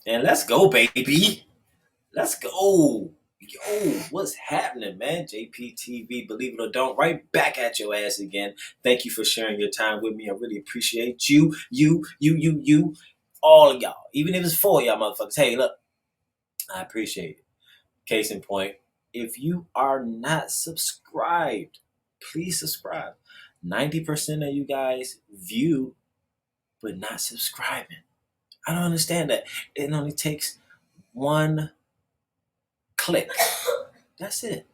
And let's go, baby. Let's go. Yo, what's happening, man? JPTV, believe it or don't, right back at your ass again. Thank you for sharing your time with me. I really appreciate you, all of y'all. Even if it's four of y'all motherfuckers. Hey, look, I appreciate it. Case in point, if you are not subscribed, please subscribe. 90% of you guys view, but not subscribing. I don't understand that. It only takes one click. That's it.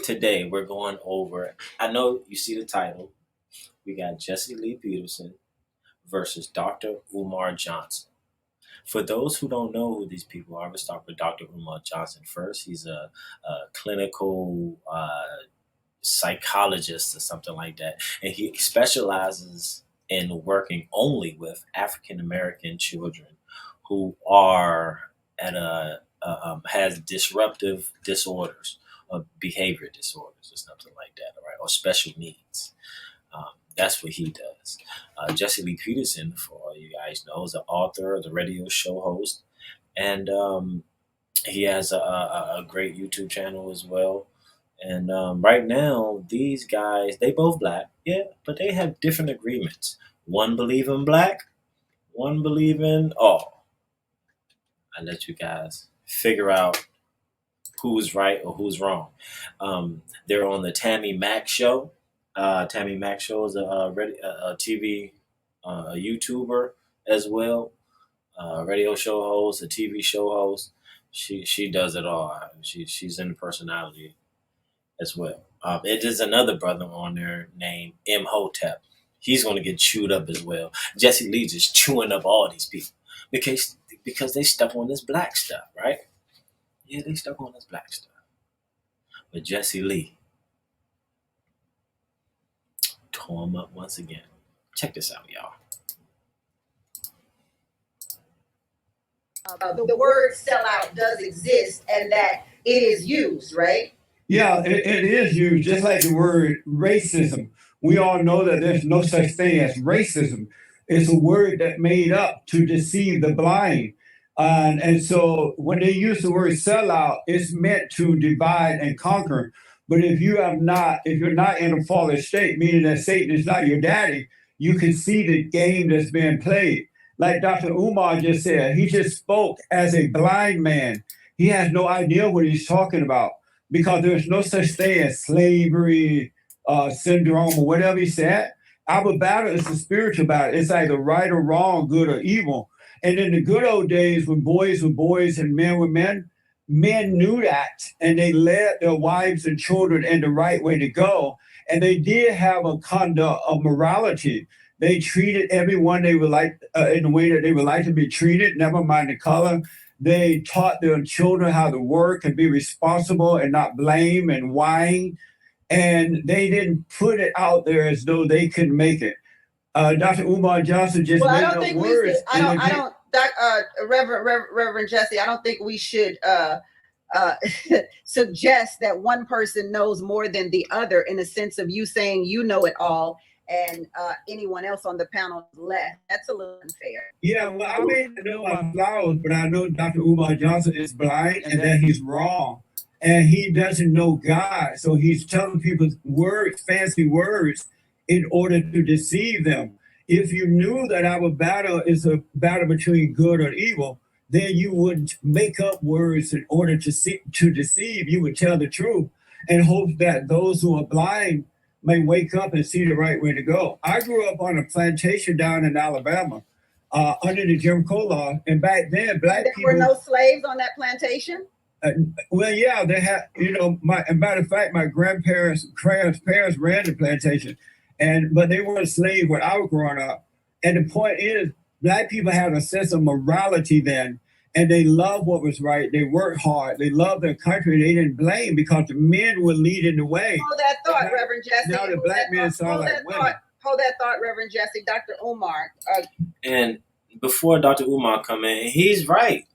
Today we're going over. I know you see the title. We got Jesse Lee Peterson versus Dr. Umar Johnson. For those who don't know who these people are, let's start with Dr. Umar Johnson first. He's a clinical psychologist or something like that, and he specializes in working only with African American children who are at has disruptive disorders or behavior disorders or something like that, right? Or special needs. That's what he does. Jesse Lee Peterson, for all you guys know, is an author, the radio show host, and he has a great YouTube channel as well. And right now, these guys, they both black, yeah, but they have different agreements. One believe in black, one believe in all. I let you guys figure out who's right or who's wrong. They're on the Tammy Mack show. Tammy Mack show is a TV a YouTuber as well, radio show host, a TV show host. She does it all. She's in personality as well. It is another brother on there named Imhotep. He's going to get chewed up as well. Jesse Lee just chewing up all these people because they stuck on this black stuff, right? Yeah, they stuck on this black stuff. But Jesse Lee tore him up once again. Check this out, y'all. The word sellout does exist and that it is used, right? Yeah, it is used just like the word racism. We all know that there's no such thing as racism. It's a word that made up to deceive the blind. And so when they use the word sellout, it's meant to divide and conquer. But if you're not in a fallen state, meaning that Satan is not your daddy, you can see the game that's being played. Like Dr. Umar just said, he just spoke as a blind man. He has no idea what he's talking about because there's no such thing as slavery syndrome or whatever he said. Our battle is a spiritual battle. It's either right or wrong, good or evil. And in the good old days, when boys were boys and men were men, men knew that and they led their wives and children in the right way to go. And they did have a conduct of morality. They treated everyone they would like in the way that they would like to be treated, never mind the color. They taught their children how to work and be responsible and not blame and whine. And they didn't put it out there as though they could make it. Dr. Umar Johnson just Well, I made don't up think we words. should. I don't. Reverend Jesse, I don't think we should suggest that one person knows more than the other in the sense of you saying you know it all and anyone else on the panel left. That's a little unfair. Yeah, well, I may not know my flowers, but I know Dr. Umar Johnson is blind and that he's wrong. And he doesn't know God. So he's telling people words, fancy words, in order to deceive them. If you knew that our battle is a battle between good and evil, then you would make up words in order to deceive. You would tell the truth and hope that those who are blind may wake up and see the right way to go. I grew up on a plantation down in Alabama under the Jim Crow law, and back then, black There people were no slaves on that plantation. Well, yeah, they had, as a matter of fact, my grandparents' parents ran the plantation, but they weren't slaves when I was growing up. And the point is, black people had a sense of morality then, and they loved what was right. They worked hard. They loved their country. They didn't blame because the men were leading the way. Hold that thought, Reverend Jesse. Now the black men sound like women. Hold that thought, Reverend Jesse. Dr. Umar. And before Dr. Umar come in, he's right.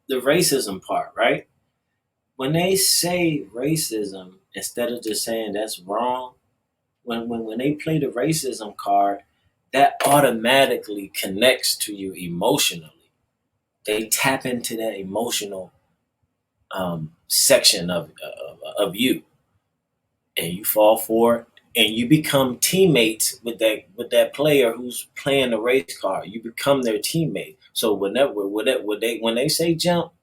The racism part, right? When they say racism, instead of just saying that's wrong, when they play the racism card, that automatically connects to you emotionally. they tap into that emotional section of you, and you fall for it, and you become teammates with that player who's playing the race car. You become their teammate. So when they say jump,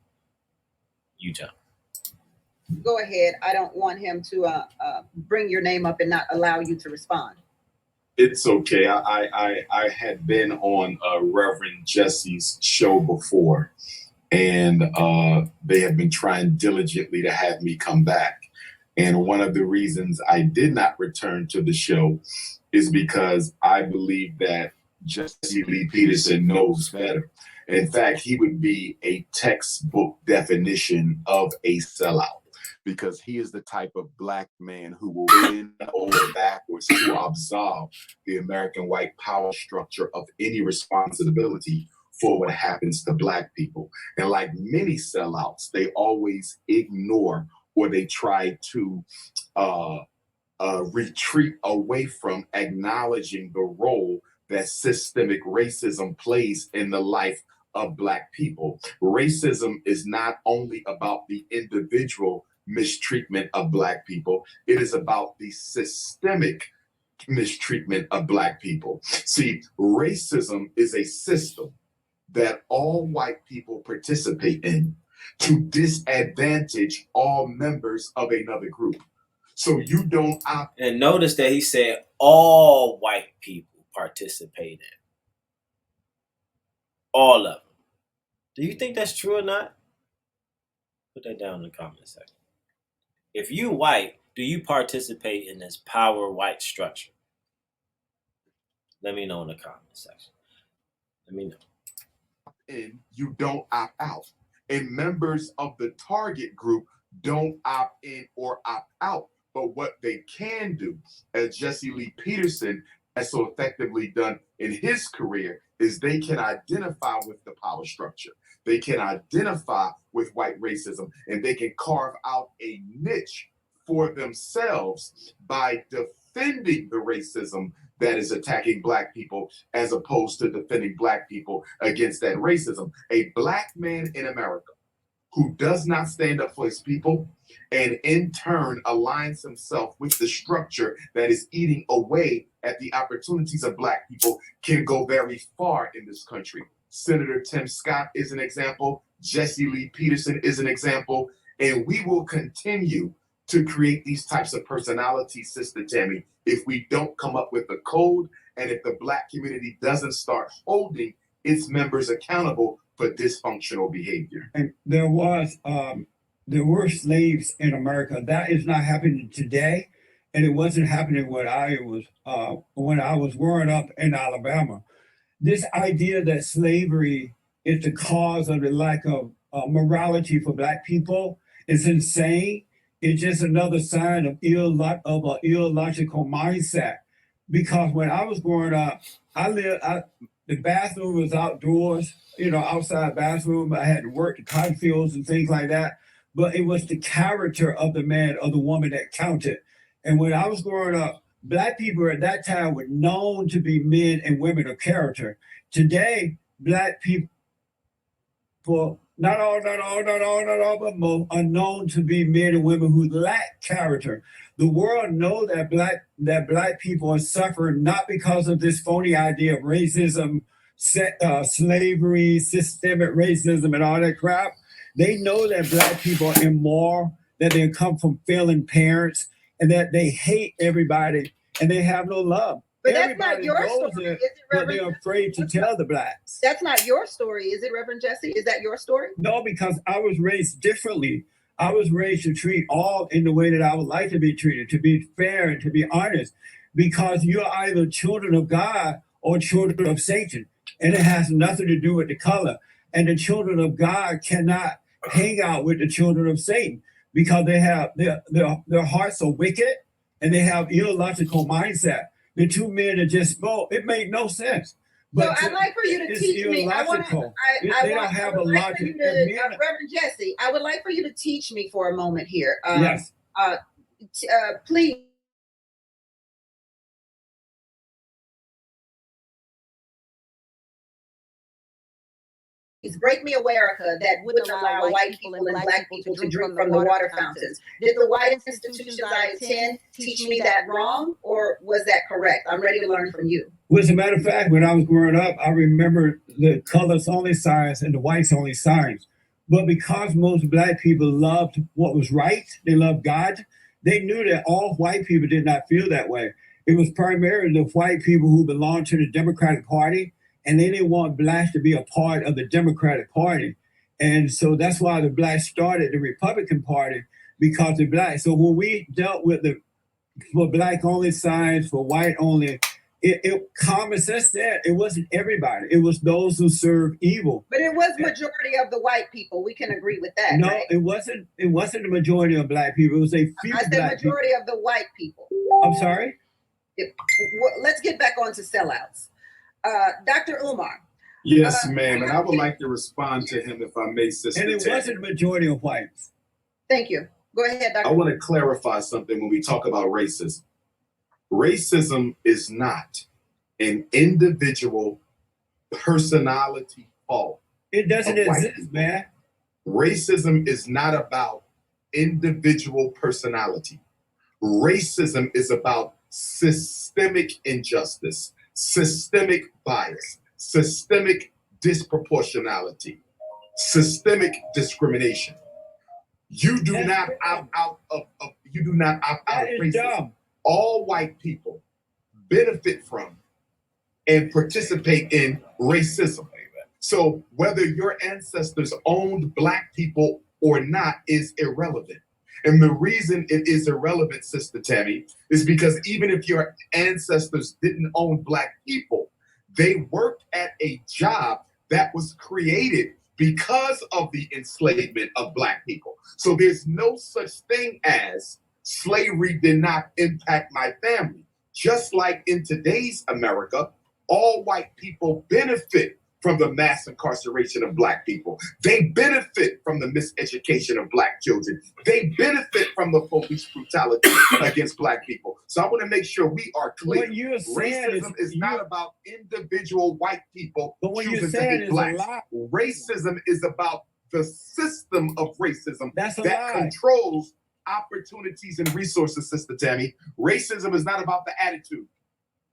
you jump. Go ahead. I don't want him to bring your name up and not allow you to respond. It's okay. I had been on Reverend Jesse's show before, and they have been trying diligently to have me come back. And one of the reasons I did not return to the show is because I believe that Jesse Lee Peterson knows better. In fact, he would be a textbook definition of a sellout, because he is the type of Black man who will bend over backwards to absolve the American white power structure of any responsibility for what happens to Black people. And like many sellouts, they always ignore, or they try to uh, retreat away from acknowledging the role that systemic racism plays in the life of Black people. Racism is not only about the individual mistreatment of Black people, it is about the systemic mistreatment of Black people. See, racism is a system that all white people participate in to disadvantage all members of another group. So you don't opt. And notice that he said all white people participate in. All of them. Do you think that's true or not? Put that down in the comment section. If you white, do you participate in this power white structure? Let me know in the comment section. Let me know. In, you don't opt out. And members of the target group don't opt in or opt out. But what they can do, as Jesse Lee Peterson has so effectively done in his career, is they can identify with the power structure. They can identify with white racism, and they can carve out a niche for themselves by defending the racism that is attacking Black people, as opposed to defending Black people against that racism. A Black man in America who does not stand up for his people and in turn aligns himself with the structure that is eating away at the opportunities of Black people can go very far in this country. Senator Tim Scott is an example. Jesse Lee Peterson is an example. And we will continue to create these types of personalities, Sister Tammy, if we don't come up with a code, and if the Black community doesn't start holding its members accountable for dysfunctional behavior. And there were slaves in America. That is not happening today, and it wasn't happening when I was growing up in Alabama. This idea that slavery is the cause of the lack of morality for Black people is insane. It's just another sign of an illogical mindset. Because when I was growing up, the bathroom was outdoors, outside bathroom. I had to work the cotton fields and things like that. But it was the character of the man or the woman that counted. And when I was growing up, Black people at that time were known to be men and women of character. Today, Black people, but most, are known to be men and women who lack character. The world knows that black people are suffering not because of this phony idea of racism, slavery, systemic racism, and all that crap. They know that Black people are immoral, that they come from failing parents, and that they hate everybody and they have no love. But that's not your story, is it, But Reverend? they're afraid to tell the Blacks. That's not your story, is it, Reverend Jesse? Is that your story? No, because I was raised differently. I was raised to treat all in the way that I would like to be treated, to be fair and to be honest, because you're either children of God or children of Satan. And it has nothing to do with the color. And the children of God cannot hang out with the children of Satan because they have their hearts are wicked and they have illogical mindset. The two men that just spoke, it made no sense. But so I'd like for you to teach me. They don't have a logic. Reverend Jesse, I would like for you to teach me for a moment here. Yes. Please. Break me America that wouldn't allow white people and black people to drink from the water fountains. Did the white institutions I attend teach me that wrong, or was that correct? I'm ready to learn from you. Well, as a matter of fact, when I was growing up, I remember the colors only signs and the whites only signs. But because most black people loved what was right, they loved God, they knew that all white people did not feel that way. It was primarily the white people who belonged to the Democratic Party, and they didn't want blacks to be a part of the Democratic Party. And so that's why the blacks started the Republican Party, because of blacks. So when we dealt with the for black only signs, for white only, common sense said it wasn't everybody. It was those who served evil. But it was majority of the white people. We can agree with that. No, right? it wasn't. It wasn't the majority of black people. It was a few. I said black majority people. of the white people. I'm sorry. Let's get back on to sellouts. Dr. Umar. Yes, ma'am. And I would like to respond to him, if I may, Sister And it Tammy. wasn't the majority of whites. Thank you. Go ahead, Dr. I want to clarify something when we talk about racism. Racism is not an individual personality fault. It doesn't Of white exist, people. man. Racism is not about individual personality. Racism is about systemic injustice, systemic bias, systemic disproportionality, systemic discrimination. You do not opt out of That is racism. dumb. All white people benefit from and participate in racism. So whether your ancestors owned black people or not is irrelevant. And the reason it is irrelevant, Sister Tammy, is because even if your ancestors didn't own black people, they worked at a job that was created because of the enslavement of black people. So there's no such thing as slavery did not impact my family. Just like in today's America, all white people benefit from the mass incarceration of black people. They benefit from the miseducation of black children. They benefit from the police brutality against black people. So I want to make sure we are clear. What you're saying Racism is not about individual white people But what you're choosing to saying hate is a blacks. lie. Racism is about the system of racism That's a that lie. controls opportunities and resources, Sister Tammy. Racism is not about the attitude.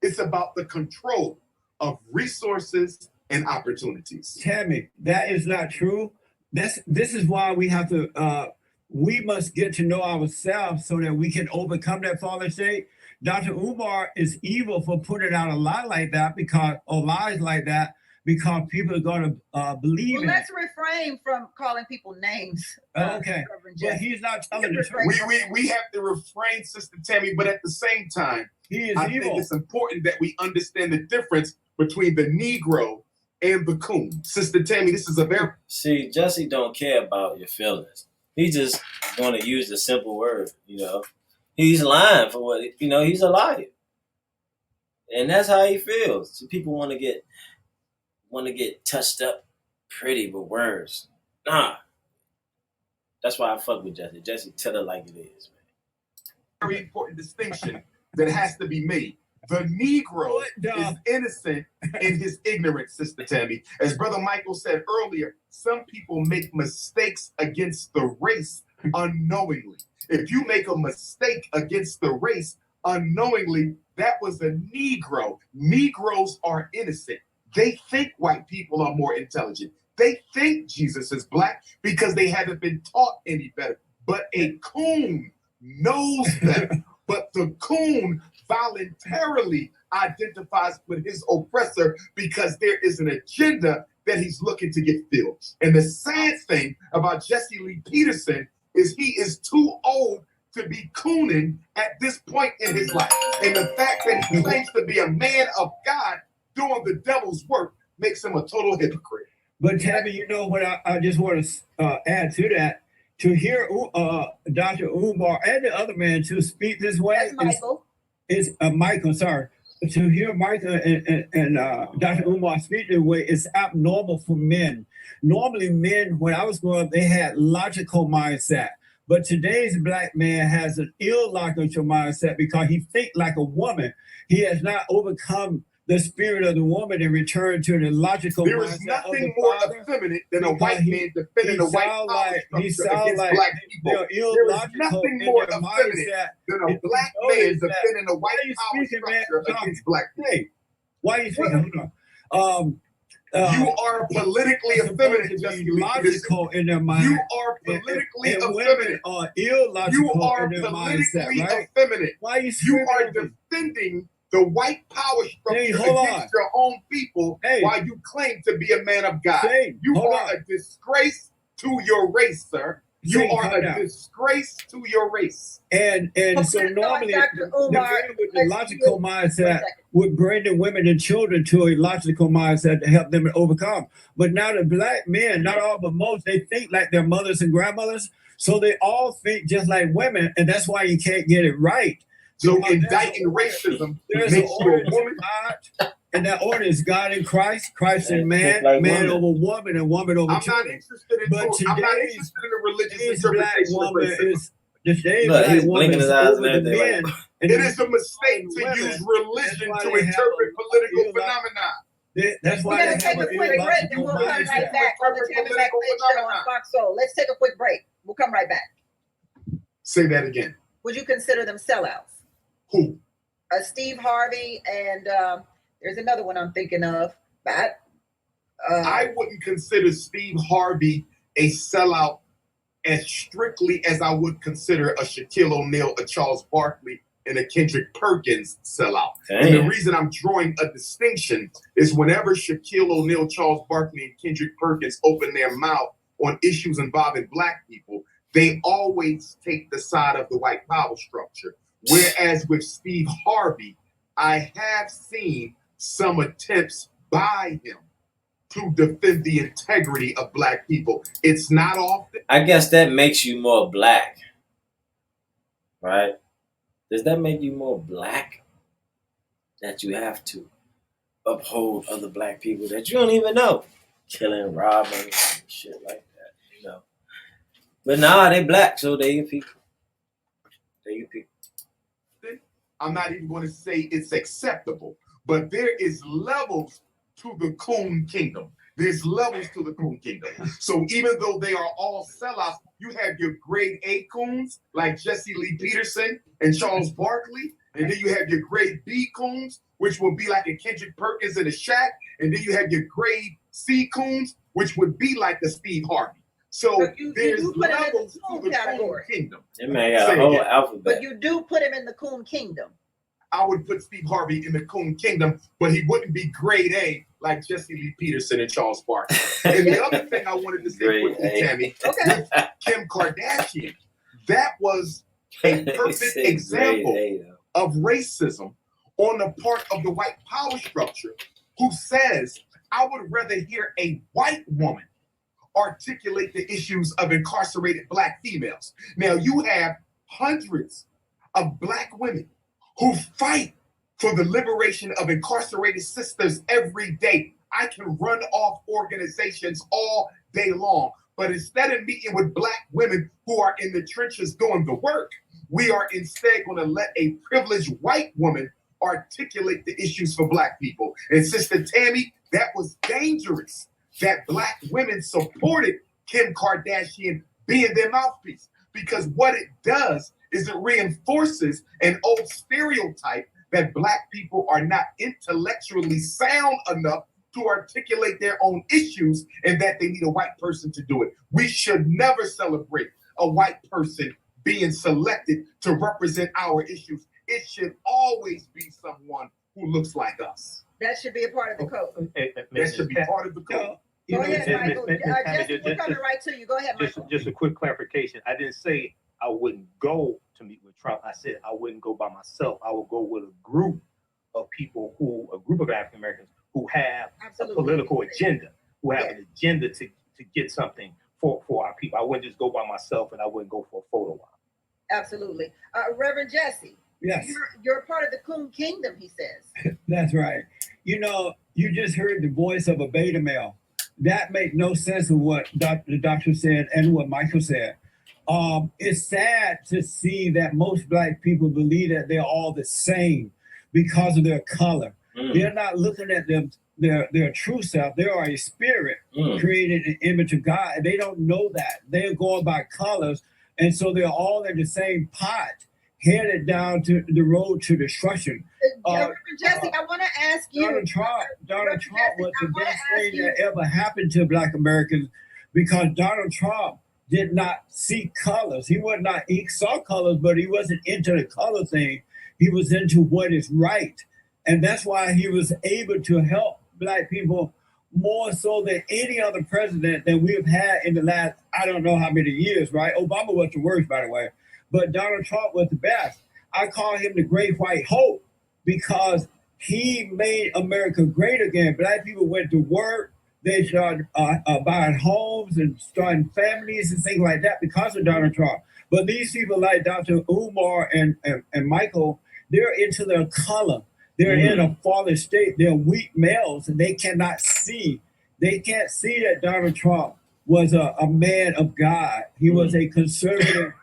It's about the control of resources and opportunities. Tammy, that is not true. This is why we have to we must get to know ourselves so that we can overcome that fallen state. Dr. Umar is evil for putting out a lie like that or lies like that because people are going to believe Well, in let's it. refrain from calling people names. Okay, Reverend but Jesse. he's not telling the refrain. truth. We have to refrain, Sister Tammy, but at the same time, He is I think evil. it's important that we understand the difference between the Negro and the coon. Sister Tammy, this is a very See, Jesse don't care about your feelings. He just want to use the simple word, He's lying for what, he's a liar. And that's how he feels. So people want to get touched up pretty with words. Nah. That's why I fuck with Jesse. Jesse, tell it like it is, man. very important distinction that has to be made. The Negro is innocent in his ignorance, Sister Tammy. As Brother Michael said earlier, some people make mistakes against the race unknowingly. If you make a mistake against the race unknowingly, that was a Negro. Negroes are innocent. They think white people are more intelligent. They think Jesus is black because they haven't been taught any better. But a coon knows better. But the coon voluntarily identifies with his oppressor because there is an agenda that he's looking to get filled. And the sad thing about Jesse Lee Peterson is he is too old to be cooning at this point in his life. And the fact that he claims to be a man of God doing the devil's work makes him a total hypocrite. But Tabby, you know what I just want to add to that. To hear Dr. Umar and the other man to speak this way That's Michael. is Michael, sorry. To hear Michael and Dr. Umar speak this way is abnormal for men. Normally men, when I was growing up, they had logical mindset. But today's black man has an illogical mindset because he thinks like a woman. He has not overcome the spirit of the woman and return to the logical There is mindset of the nothing more father. effeminate than a Because white man defending the white sound power he structure sound against like black people. they're There is illogical nothing in more their effeminate mindset. than If a you black man notice that, defending the why white are you power speaking, man? structure Talk. against black people. Hey, why are you speaking? Hold on. You are politically effeminate, Jesse Lee Peterson. logical in their mind. You are politically and women effeminate. are You illogical are in their politically mindset, right? effeminate. Why are you You screaming are at me? defending the white power Hey, structure hold against on. your own people Hey. while you claim to be a man of God. Say, You hold are on. a disgrace to your race, sir. You Say, are calm a down. disgrace to your race. And so Okay, normally Dr. the Umar, men with the let's logical yield for a mindset second. would bring the women and children to a logical mindset to help them overcome. But now the black men, not all but most, they think like their mothers and grandmothers. So they all think just like women, and that's why you can't get it right. So Because indicting racism there's makes an you order a woman. to God, and that order is God in Christ, Christ in man, Think like man women. over woman, and woman over I'm not children. interested in But I'm not today's- interested in the religious Today's black interpretation of woman racism. is today's Look, black he's woman blinking is his eyes over and the everything, men. like- and It is a mistake to women. use religion That's to why they have interpret a- political you like- phenomena. That's We're why going they to take have a an quick break and illogical we'll come right mindset. back on the Tammy McFadden Show on Fox Soul. Let's take a quick break. We'll come right back. Say that again. Would you consider them sellouts? Who? Steve Harvey and there's another one I'm thinking of. But I wouldn't consider Steve Harvey a sellout as strictly as I would consider a Shaquille O'Neal, a Charles Barkley, and a Kendrick Perkins sellout. And the reason I'm drawing a distinction is whenever Shaquille O'Neal, Charles Barkley, and Kendrick Perkins open their mouth on issues involving black people, they always take the side of the white power structure. Whereas with Steve Harvey, I have seen some attempts by him to defend the integrity of black people. It's not often. I guess that makes you more black, right? Does that make you more black? That you have to uphold other black people that you don't even know, killing, robbing, shit like that, you know. But nah, they black, so they your people. They your people. I'm not even going to say it's acceptable, but there is levels to the coon kingdom. There's levels to the coon kingdom. So even though they are all sellouts, you have your grade A coons like Jesse Lee Peterson and Charles Barkley, and then you have your grade B coons, which would be like a Kendrick Perkins and a Shaq, and then you have your grade C coons, which would be like a Steve Harvey. So there's levels to the coon kingdom. That man got a whole alphabet. But you do put him in the coon kingdom. I would put Steve Harvey in the coon kingdom, but he wouldn't be grade A like Jesse Lee Peterson and Charles Barkley. And the other thing I wanted to say quickly, Tammy, with Kim Kardashian, that was a perfect example of racism on the part of the white power structure who says, I would rather hear a white woman articulate the issues of incarcerated black females. Now, you have hundreds of black women who fight for the liberation of incarcerated sisters every day. I can run off organizations all day long, but instead of meeting with black women who are in the trenches doing the work, we are instead going to let a privileged white woman articulate the issues for black people. And Sister Tammy, that was dangerous that black women supported Kim Kardashian being their mouthpiece, because what it does is it reinforces an old stereotype that black people are not intellectually sound enough to articulate their own issues and that they need a white person to do it. We should never celebrate a white person being selected to represent our issues. It should always be someone who looks like us. That should be a part of the code. That should be part of the code. Go ahead, Michael. Jesse, we're coming right to you. Go ahead, Michael. Just a quick clarification. I didn't say I wouldn't go to meet with Trump. I said I wouldn't go by myself. I would go with a group of people a group of African Americans who have a political agenda, who have an agenda to get something for our people. I wouldn't just go by myself, and I wouldn't go for a photo op. Absolutely. Reverend Jesse. Yes. You're part of the coon kingdom, he says. That's right. You know, you just heard the voice of a beta male. That made no sense of what the doctor said and what Michael said. It's sad to see that most black people believe that they're all the same because of their color. They're not looking at them their true self. They are a spirit created in the image of God, and they don't know that. They're going by colors, and so they're all in the same pot, headed down to the road to destruction. Reverend Jesse, I want to ask you. Donald Trump was the best thing that ever happened to Black Americans, because Donald Trump did not see colors. He saw colors, but he wasn't into the color thing. He was into what is right. And that's why he was able to help Black people more so than any other president that we've had in the last, I don't know how many years, right? Obama was the worst, by the way, but Donald Trump was the best. I call him the great white hope because he made America great again. Black people went to work. They started buying homes and starting families and things like that because of Donald Trump. But these people like Dr. Umar and Michael, they're into their color. They're in a fallen state. They're weak males, and they cannot see. They can't see that Donald Trump was a man of God. He was a conservative,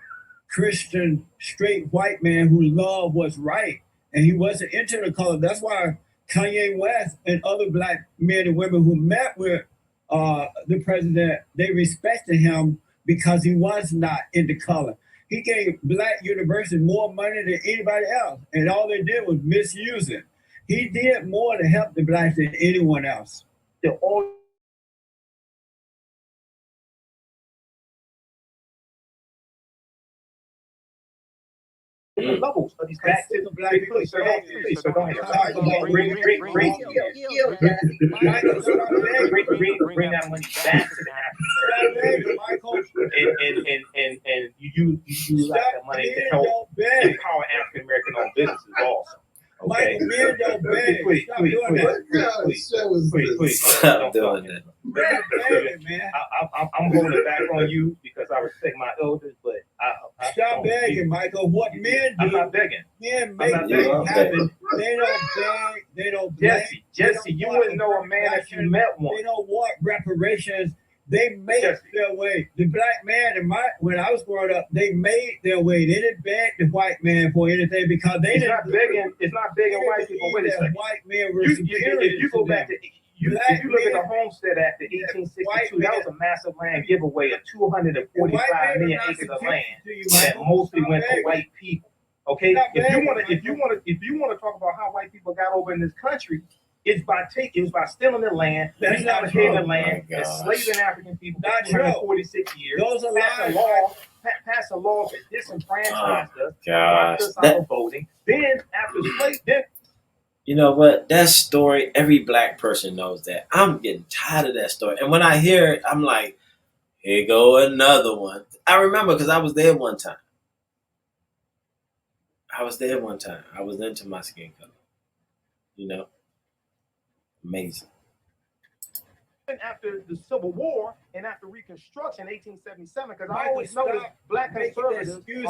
Christian, straight white man who loved what's right, and he wasn't into the color. That's why Kanye West and other Black men and women who met with the president, they respected him because he was not into color. He gave Black universities more money than anybody else, and all they did was misuse it. He did more to help the Blacks than anyone else. The only levels of these Black people. Please, so don't bring that money back to the African Americans, and you use that money to help empower African American owned businesses also. Okay, please, Stop doing that. I'm holding it back on you because I respect my elders, but Stop begging, Michael. What men do? I'm not begging. Men make things happen. They don't beg. They don't beg. Jesse, you wouldn't know a man if you met one. They don't want reparations. They make their way. The Black man, when I was growing up, they made their way. They didn't beg the white man for anything because they didn't. It's not begging white people. Wait a second. White men were superior. If you go back to if you look at the Homestead Act of 1862, that was a massive land giveaway of 245 million acres of land that mostly went to white people. Okay, if you want to talk about how white people got over in this country, it's by stealing the land, reallocating the land, enslaving African people for 246 years, pass a law that disenfranchised us, locked us out of voting. Then after slavery, you know what? That story, every Black person knows that. I'm getting tired of that story. And when I hear it, I'm like, here go another one. I remember because I was there one time. I was into my skin color. You know? Amazing. After the Civil War and after Reconstruction, 1877, because I always notice Black conservatives. Is two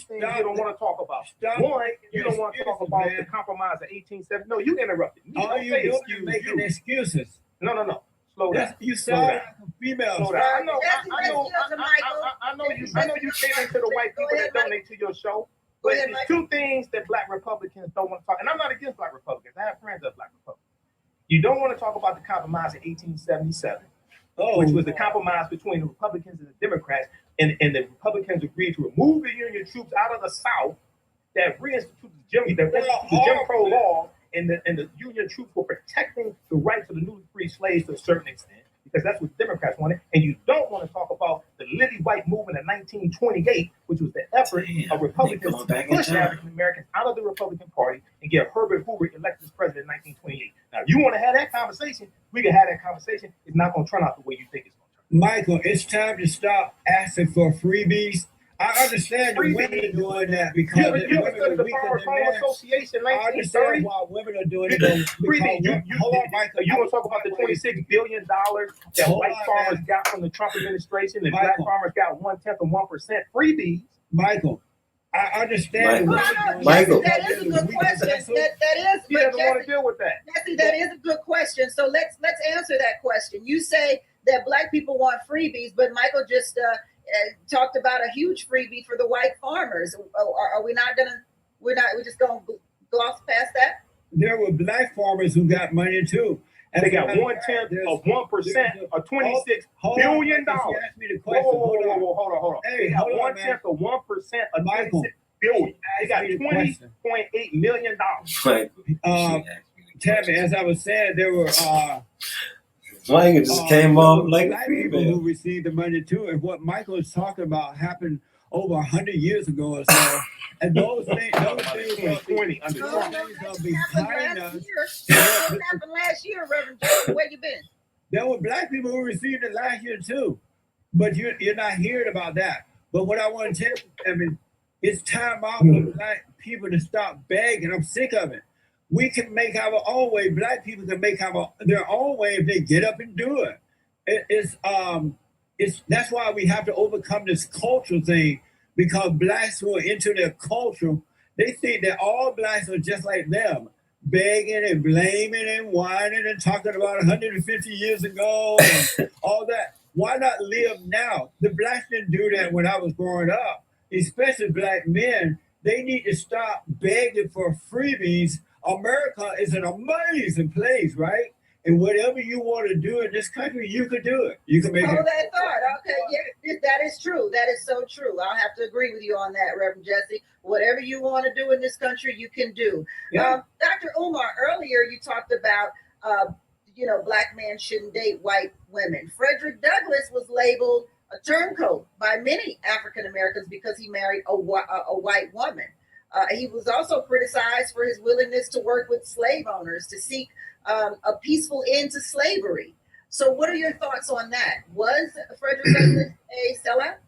things you don't want to talk about. One, you don't want to talk about the compromise of 1870. No, you interrupted me. All you doing is making excuses. No. Slow down. You sound like a female. Slow down. I know you cater to the white people that donate to your show. But there's two things that Black Republicans don't want to talk. And I'm not against Black Republicans. I have friends that are Black Republicans. You don't want to talk about the compromise of 1877, which was the compromise between the Republicans and the Democrats. And the Republicans agreed to remove the Union troops out of the South that reinstituted the Jim Crow law, and the Union troops were protecting the rights of the newly freed slaves to a certain extent, because that's what the Democrats wanted. And you don't want to talk about the Lily White movement in 1928, which was the effort of Republicans to push African Americans out of the Republican Party and get Herbert Hoover elected as president in 1928. Now, if you want to have that conversation, we can have that conversation. It's not going to turn out the way you think it's going to turn out. Michael, it's time to stop asking for freebies. I understand the women doing that because you understood the Farmers Home Association in 1930. I understand why women are doing it. Hold on, Michael. You want to talk about the $26 billion that white farmers got from the Trump administration and Black farmers got 0.1% freebies? Michael, I understand. Michael, that is a good question. That is. He doesn't want to deal with that. Jesse, that is a good question. So let's answer that question. You say that Black people want freebies, but Michael just talked about a huge freebie for the white farmers. Are we not gonna? We're just gonna gloss past that? There were black farmers who got money too. And they got 1/10 of 1% or $26 billion. You asked me the question. Hold on. Hey, They got hold on, 1/10 of 1% of Michael, 26 billion. They got $20.8 million. Like, Tammy, as I was saying, there were Michael just came there off were like a black people who female. received the money too. And what Michael is talking about happened over 100 years ago or so. And those things are $20 under No, Trump. no, things are that behind happened us. last year. That happened last year, Reverend Jesse. Where you been? There were black people who received it last year too, but you're not hearing about that. But what I want to tell you, I mean, it's time out for black people to stop begging. I'm sick of it. We can make our own way. Black people can make their own way if they get up and do it. It's that's why we have to overcome this cultural thing, because blacks who are into their culture, they think that all blacks are just like them, begging and blaming and whining and talking about 150 years ago and all that. Why not live now? The blacks didn't do that when I was growing up, especially black men. They need to stop begging for freebies. America is an amazing place, right? And whatever you want to do in this country, you can do it. You can make Hold it. that thought. Okay, yeah, that is true. That is so true. I'll have to agree with you on that, Reverend Jesse. Whatever you want to do in this country, you can do. Yeah. Dr. Umar, earlier you talked about, black men shouldn't date white women. Frederick Douglass was labeled a turncoat by many African Americans because he married a white woman. He was also criticized for his willingness to work with slave owners to seek a peaceful end to slavery. So, what are your thoughts on that? Was Frederick Douglass a sellout?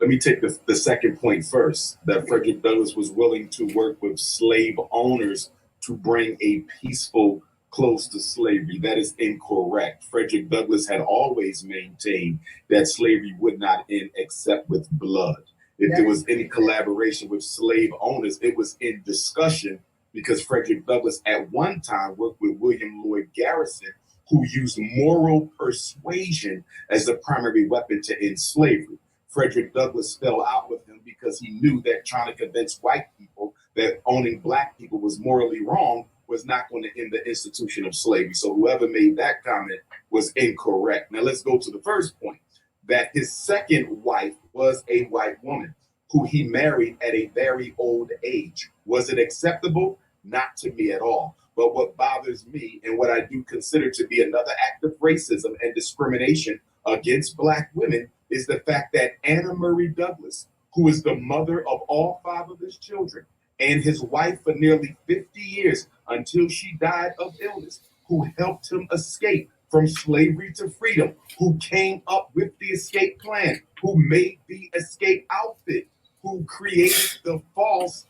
Let me take the second point first, that Frederick Douglass was willing to work with slave owners to bring a peaceful close to slavery. That is incorrect. Frederick Douglass had always maintained that slavery would not end except with blood. If there was any collaboration with slave owners, it was in discussion, because Frederick Douglass at one time worked with William Lloyd Garrison, who used moral persuasion as the primary weapon to end slavery. Frederick Douglass fell out with him because he knew that trying to convince white people that owning black people was morally wrong was not going to end the institution of slavery. So whoever made that comment was incorrect. Now let's go to the first point, that his second wife was a white woman who he married at a very old age. Was it acceptable? Not to me at all. But what bothers me, and what I do consider to be another act of racism and discrimination against black women, is the fact that Anna Murray Douglass, who is the mother of all 5 of his children, and his wife for nearly 50 years until she died of illness, who helped him escape from slavery to freedom, who came up with the escape plan, who made the escape outfit, who created the false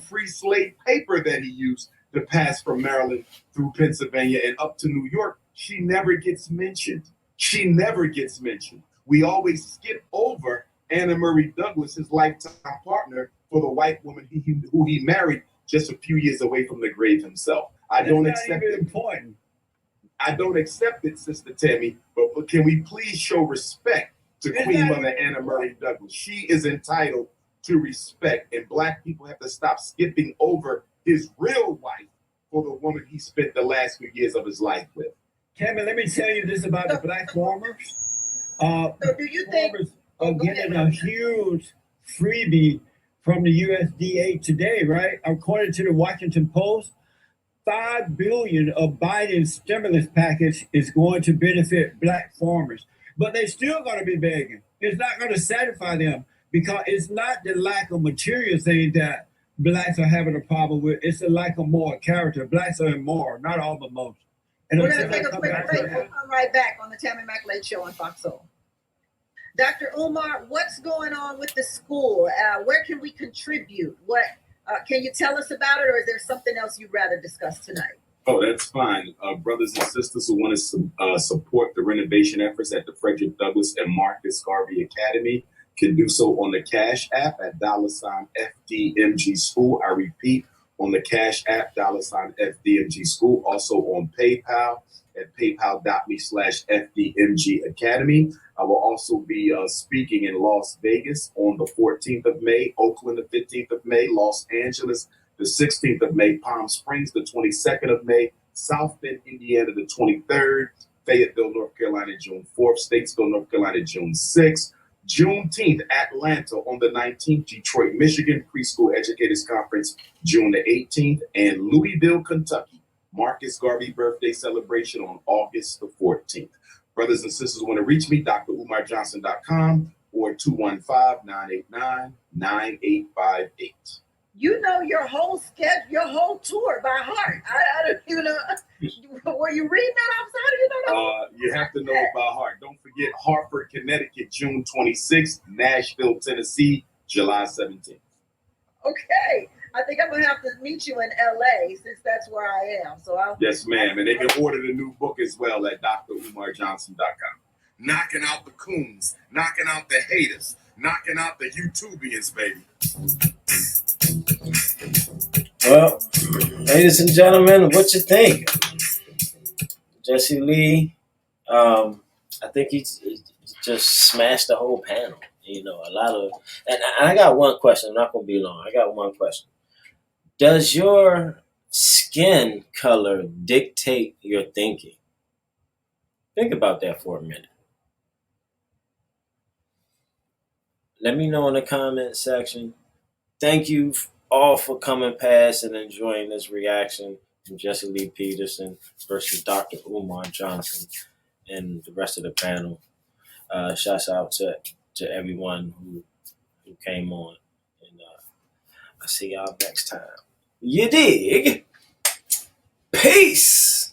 free slave paper that he used to pass from Maryland through Pennsylvania and up to New York. She never gets mentioned. She never gets mentioned. We always skip over Anna Murray Douglass, his lifetime partner, for the white woman who he married just a few years away from the grave himself. I don't accept it. Important. I don't accept it, Sister Tammy, but can we please show respect to Queen Mother Anna Murray Douglass? She is entitled to respect, and black people have to stop skipping over his real wife for the woman he spent the last few years of his life with. Tammy, let me tell you this about the black farmers. So, do you think Farmers are getting a huge freebie from the USDA today, right? According to the Washington Post, $5 billion of Biden's stimulus package is going to benefit black farmers, but they still going to be begging. It's not going to satisfy them, because it's not the lack of material thing that blacks are having a problem with. It's the lack of moral character. Blacks are immoral, not all, but most. And we're going to take a quick break? We'll come right back on the Tammy McLeod Show on Fox Soul. Dr. Umar, what's going on with the school? Where can we contribute? What can you tell us about it, or is there something else you'd rather discuss tonight? Oh, that's fine. Brothers and sisters who want to support the renovation efforts at the Frederick Douglass and Marcus Garvey Academy can do so on the Cash App at $FDMG School. I repeat, on the Cash App, $FDMG School. Also on PayPal at paypal.me/FDMG Academy. I will also be speaking in Las Vegas on the 14th of May, Oakland the 15th of May, Los Angeles the 16th of May, Palm Springs, the 22nd of May, South Bend, Indiana, the 23rd, Fayetteville, North Carolina, June 4th, Statesville, North Carolina, June 6th, Juneteenth, Atlanta on the 19th, Detroit, Michigan, Preschool Educators Conference, June the 18th, and Louisville, Kentucky, Marcus Garvey birthday celebration on August the 14th. Brothers and sisters want to reach me, drumarjohnson.com or 215-989-9858. You know your whole sketch, your whole tour by heart. I don't even know. Were you reading that off? How do you know that? You have to know it by heart. Don't forget Hartford, Connecticut, June 26th, Nashville, Tennessee, July 17th. Okay. I think I'm gonna have to meet you in LA since that's where I am. So I'll. Yes, ma'am. And they can order the new book as well at drumarjohnson.com. Knocking out the coons, knocking out the haters, knocking out the YouTubians, baby. Well, ladies and gentlemen, what you think? Jesse Lee, I think he just smashed the whole panel. You know, a lot of, and I got one question. I'm not gonna be long. I got one question. Does your skin color dictate your thinking? Think about that for a minute. Let me know in the comment section. Thank you all for coming past and enjoying this reaction from Jesse Lee Peterson versus Dr. Umar Johnson and the rest of the panel. Shouts out to everyone who came on. And I'll see y'all next time. You dig? Peace!